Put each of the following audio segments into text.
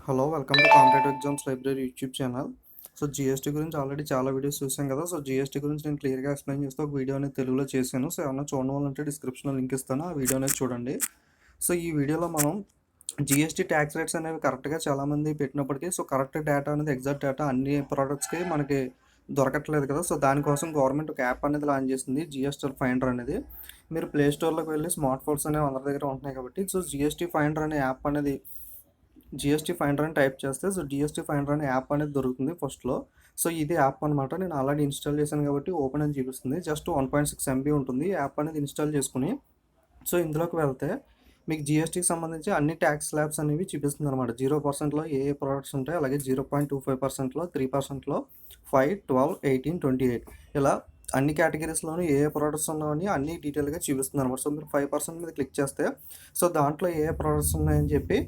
Hello welcome to competitive exams library YouTube channel. So GST గురించి already చాలా videos చూసాం కదా. సో జీఎస్టీ గురించి నేను క్లియర్గా ఎక్స్ప్లెయిన్ చేస్తూ ఒక వీడియో అనేది తెలుగులో చేశాను. సో ఏమన్నా చూడడం వాళ్ళంటే డిస్క్రిప్షన్లో లింక్ ఇస్తాను, ఆ వీడియో అనేది చూడండి. సో ఈ వీడియోలో మనం జీఎస్టీ ట్యాక్స్ రేట్స్ అనేవి కరెక్ట్గా చాలామంది పెట్టినప్పటికీ సో కరెక్ట్ డేటా అనేది ఎగ్జాక్ట్ డేటా అన్ని ప్రోడక్ట్స్కి మనకి దొరకట్లేదు కదా. సో దానికోసం గవర్నమెంట్ ఒక యాప్ అనేది లాంచ్ చేసింది, జిఎస్టీ ఫైండర్ అనేది. మీరు ప్లే స్టోర్లోకి వెళ్ళి స్మార్ట్ ఫోన్స్ అనేవి అందరి దగ్గర ఉంటున్నాయి కాబట్టి సో జిఎస్టీ ఫైండర్ అనే యాప్ అనేది జిఎస్టీ ఫైండర్ అని టైప్ చేస్తే సో జిఎస్టీ ఫైండర్ అనే యాప్ అనేది దొరుకుతుంది ఫస్ట్లో. సో ఇది యాప్ అనమాట. నేను ఆల్రెడీ ఇన్స్టాల్ చేశాను కాబట్టి ఓపెన్ అని చూపిస్తుంది. జస్ట్ 1.6 MB ఉంటుంది. యాప్ అనేది ఇన్స్టాల్ చేసుకుని సో ఇందులోకి వెళ్తే మీకు జిఎస్టీకి సంబంధించి అన్ని ట్యాక్స్ స్లాబ్స్ అనేవి చూపిస్తుంది అనమాట. 0%లో ఏ ఏ ప్రోడక్ట్స్ ఉంటాయి, అలాగే 0.25%లో, 3%లో, 5, 12, 18, 28 ఇలా అన్ని కేటగిరీస్లోనూ ఏ ఏ ప్రోడక్ట్స్ ఉన్నాయని అన్ని డీటెయిల్గా చూపిస్తుంది అనమాట. సో మీరు 5% మీద క్లిక్ చేస్తే సో దాంట్లో ఏ ఏ ప్రోడక్ట్స్ ఉన్నాయని చెప్పి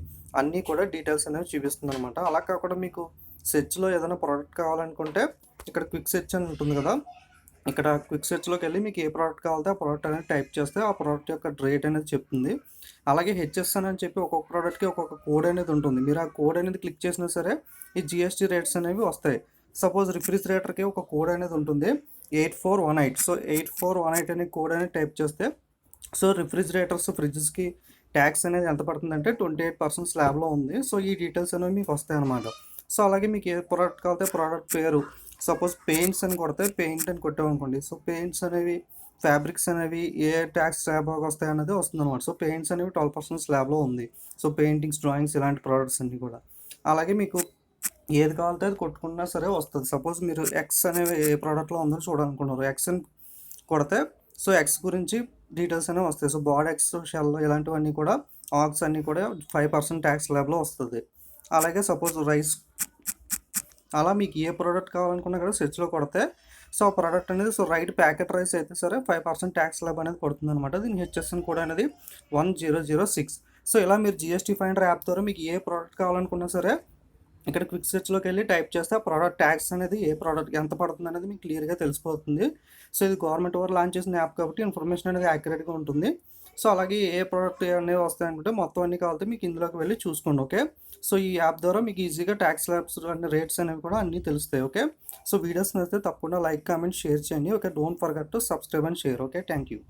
అన్నీ కూడా డీటెయిల్స్ అనేవి చూపిస్తుంది అనమాట. అలా కాకుండా మీకు సెర్చ్లో ఏదైనా ప్రోడక్ట్ కావాలనుకుంటే ఇక్కడ క్విక్ సెర్చ్ అని ఉంటుంది కదా, ఇక్కడ క్విక్ సెర్చ్లోకి వెళ్ళి మీకు ఏ ప్రోడక్ట్ కావాలంటే ఆ ప్రోడక్ట్ అనేది టైప్ చేస్తే ఆ ప్రోడక్ట్ యొక్క రేట్ అనేది చెప్తుంది. అలాగే హెచ్ఎస్ఎన్ అని చెప్పి ఒక్కొక్క ప్రోడక్ట్కి ఒక్కొక్క కోడ్ అనేది ఉంటుంది. మీరు ఆ కోడ్ అనేది క్లిక్ చేసినా సరే ఈ జిఎస్టీ రేట్స్ అనేవి వస్తాయి. సపోజ్ రిఫ్రిజిరేటర్కి ఒక కోడ్ అనేది ఉంటుంది 8418. సో 8418 అనే కోడ్ అనేది టైప్ చేస్తే సో రిఫ్రిజిరేటర్స్ ఫ్రిడ్జెస్కి ట్యాక్స్ అనేది ఎంత పడుతుందంటే 28% స్లాబ్లో ఉంది. సో ఈ డీటెయిల్స్ అనేవి మీకు వస్తాయి అన్నమాట. సో అలాగే మీకు ఏ ప్రోడక్ట్ కావాలంటే ప్రోడక్ట్ పేరు, సపోజ్ పెయింట్స్ అని కొడితే పెయింట్ అని కొట్టామనుకోండి. సో పెయింట్స్ అనేవి ఫ్యాబ్రిక్స్ అనేవి ఏ ట్యాక్స్ స్లాబ్ వస్తాయి అనేది వస్తుంది అనమాట. సో పెయింట్స్ అనేవి 12% స్లాబ్లో ఉంది. సో పెయింటింగ్స్, డ్రాయింగ్స్ ఇలాంటి ప్రోడక్ట్స్ అన్నీ కూడా. అలాగే మీకు ఏది కావాలంటే అది కొట్టుకున్నా సరే వస్తుంది. సపోజ్ మీరు ఎక్స్ అనేవి ఏ ప్రోడక్ట్లో ఉందని చూడాలనుకున్నారు, ఎక్స్ అని కొడితే సో ఎక్స్ గురించి డీటెయిల్స్ అనేవి వస్తాయి. సో బాడ్ ఎక్స్, షెల్ ఇలాంటివన్నీ కూడా, ఆక్స్ అన్నీ కూడా 5% ట్యాక్స్ స్లాబ్లో వస్తుంది. అలాగే సపోజ్ రైస్, అలా మీకు ఏ ప్రోడక్ట్ కావాలనుకున్నా కూడా సెర్చ్లో కొడితే సో ఆ ప్రోడక్ట్ అనేది సో రైట్ ప్యాకెట్ రైస్ అయితే సరే 5% ట్యాక్స్ స్లాబ్ అనేది పడుతుంది అనమాట. దీని హెచ్ఎస్ఎన్ కూడా అనేది 1006. సో ఇలా మీరు జిఎస్టీ ఫైండర్ యాప్ ద్వారా మీకు ఏ ప్రోడక్ట్ కావాలనుకున్నా సరే ఇక్కడ క్విక్ సెర్చ్లోకి వెళ్ళి టైప్ చేస్తే ఆ ప్రోడక్ట్ ట్యాక్స్ అనేది ఏ ప్రోడక్ట్కి ఎంత పడుతుంది అనేది మీకు క్లియర్గా తెలిసిపోతుంది. సో ఇది గవర్నమెంట్ వారు లాంచ్ చేసిన యాప్ కాబట్టి ఇన్ఫర్మేషన్ అనేది యాక్యురేట్గా ఉంటుంది. సో అలాగే ఏ ప్రోడక్ట్ అనేవి వస్తాయనుకుంటే మొత్తం అన్ని కావాలంటే మీకు ఇందులోకి వెళ్ళి చూసుకోండి. ఓకే, సో ఈ యాప్ ద్వారా మీకు ఈజీగా ట్యాక్స్ స్లాబ్స్ అన్ని రేట్స్ అనేవి కూడా అన్నీ తెలుస్తాయి. ఓకే, సో వీడియోస్ నచ్చితే తప్పకుండా లైక్, కామెంట్, షేర్ చేయండి. Okay, don't forget to subscribe and share. Okay, thank you.